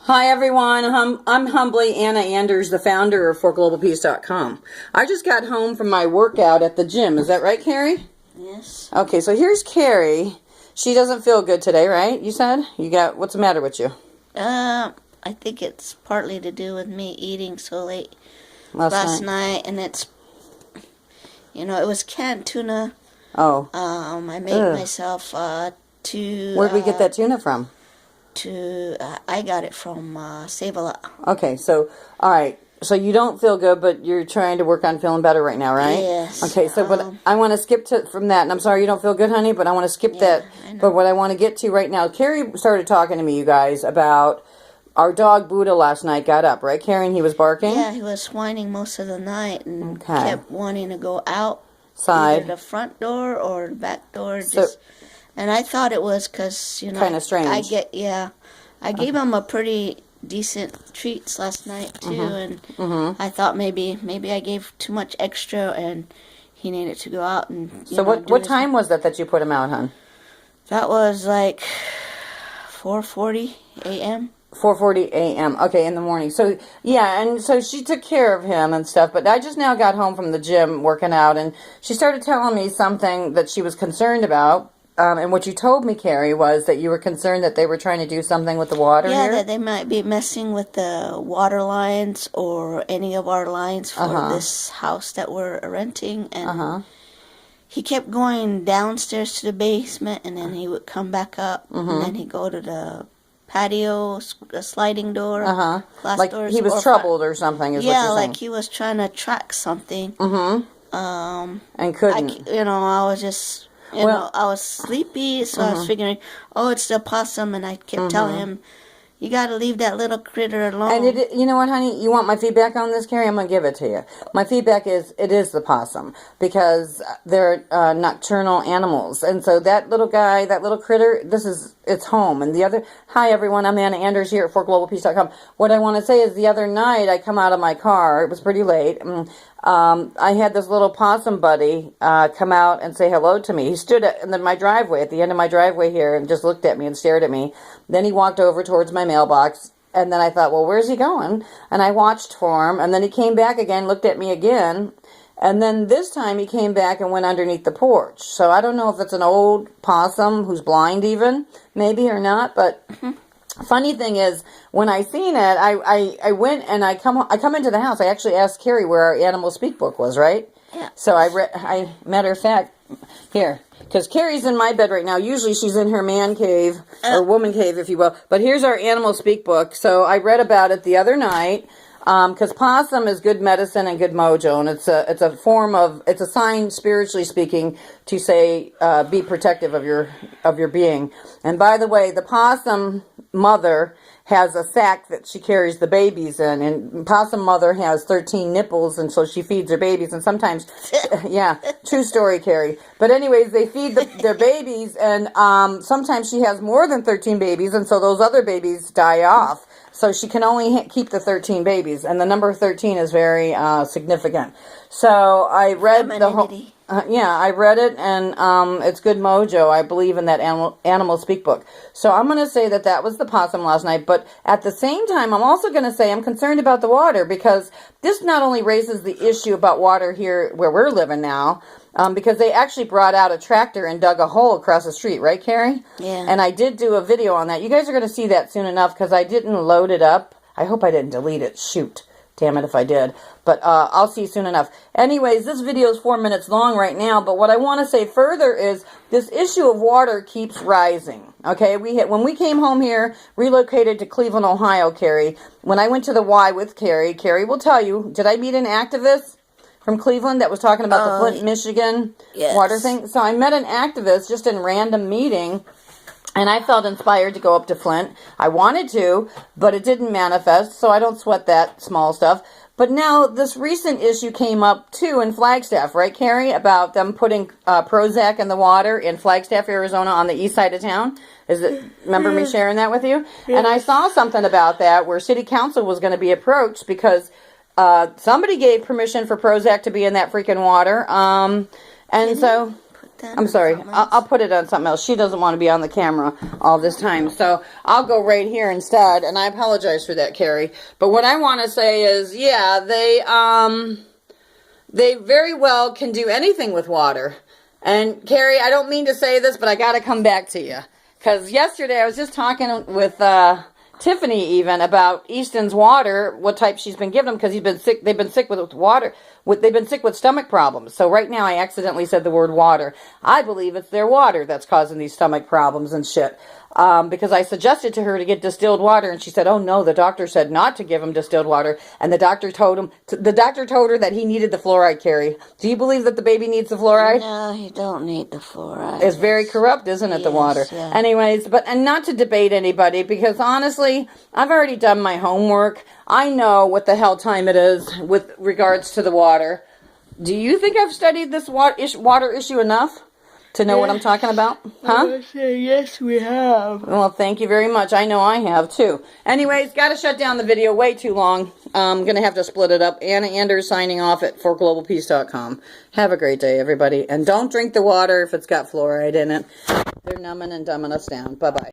Hi everyone, I'm humbly Anna Anders, the founder of ForGlobalPeace.com. I just got home from my workout at the gym. Is that right, Carrie? Yes. Okay, so here's Carrie. She doesn't feel good today, right? You said? What's the matter with you? I think it's partly to do with me eating so late Last night, and it was canned tuna. Oh. I made myself two. Where'd we get that tuna from? I got it from Save-A-Lot. Okay, so, alright. So you don't feel good, but you're trying to work on feeling better right now, right? Yes. Okay, so but I want to skip from that, and I'm sorry you don't feel good, honey, but I want to skip that. I know. But what I want to get to right now, Carrie started talking to me, you guys, about our dog Buddha last night got up, right, Carrie? And he was barking? Yeah, he was whining most of the night and kept wanting to go outside, either the front door or the back door. So, and I thought it was because, kind of strange. I gave him a pretty decent treats last night too, and I thought maybe I gave too much extra and he needed to go out and. So what time was that you put him out, hon? That was like 4:40 a.m. 4:40 a.m. Okay, in the morning. So yeah, and so she took care of him and stuff. But I just now got home from the gym working out, and she started telling me something that she was concerned about. And what you told me, Carrie, was that you were concerned that they were trying to do something with the water here? Yeah, that they might be messing with the water lines or any of our lines for this house that we're renting. And he kept going downstairs to the basement, and then he would come back up, and then he'd go to the patio, a sliding door, glass like doors. He was troubled or something, is what you're saying? Yeah, like he was trying to track something. And couldn't. I was just... I was sleepy, so I was figuring, it's the possum, and I kept telling him, you got to leave that little critter alone. And you know what, honey? You want my feedback on this, Carrie? I'm going to give it to you. My feedback is, it is the possum, because they're nocturnal animals. And so that little guy, that little critter, it's home. And hi everyone, I'm Anna Anders here at ForGlobalPeace.com. What I want to say is the other night I come out of my car, it was pretty late, I had this little possum buddy come out and say hello to me. He stood at my driveway, at the end of my driveway here, and just looked at me and stared at me. Then he walked over towards my mailbox, and then I thought, well, where's he going? And I watched for him, and then he came back again, looked at me again, and then this time he came back and went underneath the porch. So I don't know if it's an old possum who's blind even, maybe or not, but... Funny thing is, when I seen it, I went and I come into the house. I actually asked Carrie where our animal speak book was, right? Yeah. So matter of fact, here, because Carrie's in my bed right now. Usually she's in her man cave, or woman cave, if you will. But here's our animal speak book. So I read about it the other night. Because possum is good medicine and good mojo, and it's a sign, spiritually speaking, to say be protective of your being. And by the way, the possum mother has a sack that she carries the babies in, and possum mother has 13 nipples, and so she feeds her babies. And sometimes, yeah, true story, Carrie. But anyways, they feed their babies, and sometimes she has more than 13 babies, and so those other babies die off. So she can only keep the 13 babies, and the number 13 is very significant. So I read the whole... I read it, and it's good mojo. I believe in that animal speak book. So I'm going to say that was the possum last night, but at the same time, I'm also going to say I'm concerned about the water, because this not only raises the issue about water here where we're living now, because they actually brought out a tractor and dug a hole across the street, right, Carrie? Yeah. And I did do a video on that. You guys are going to see that soon enough, because I didn't load it up. I hope I didn't delete it. Shoot. Damn it if I did. But I'll see you soon enough. Anyways, this video is 4 minutes long right now, but what I want to say further is this issue of water keeps rising. Okay, when we came home here, relocated to Cleveland, Ohio, Carrie, when I went to the Y with Carrie will tell you, did I meet an activist from Cleveland that was talking about the Flint, Michigan water thing? So I met an activist just in random meeting, and I felt inspired to go up to Flint. I wanted to, but it didn't manifest, so I don't sweat that small stuff. But now this recent issue came up too in Flagstaff, right, Carrie? About them putting Prozac in the water in Flagstaff, Arizona, on the east side of town. Remember me sharing that with you? Yes. And I saw something about that where city council was going to be approached because somebody gave permission for Prozac to be in that freaking water. And so then? I'm sorry. I'll put it on something else. She doesn't want to be on the camera all this time. So I'll go right here instead. And I apologize for that, Carrie. But what I want to say is, yeah, they very well can do anything with water. And Carrie, I don't mean to say this, but I got to come back to you. Because yesterday I was just talking with Tiffany even about Easton's water, what type she's been giving him, because he's been sick. They've been sick with water. They've been sick with stomach problems. So right now I accidentally said the word water. I believe it's their water that's causing these stomach problems and shit. Because I suggested to her to get distilled water, and she said, "Oh no, the doctor said not to give him distilled water." And the doctor told her that he needed the fluoride, Carrie. Do you believe that the baby needs the fluoride? No, he don't need the fluoride. It's very corrupt, isn't it, the water? Yeah. Anyways, and not to debate anybody, because honestly, I've already done my homework. I know what the hell time it is with regards to the water. Do you think I've studied this water issue enough to know what I'm talking about? Huh? I say yes, we have. Well, thank you very much. I know I have, too. Anyways, got to shut down the video way too long. I'm going to have to split it up. Anna Anders signing off at forglobalpeace.com. Have a great day, everybody. And don't drink the water if it's got fluoride in it. They're numbing and dumbing us down. Bye-bye.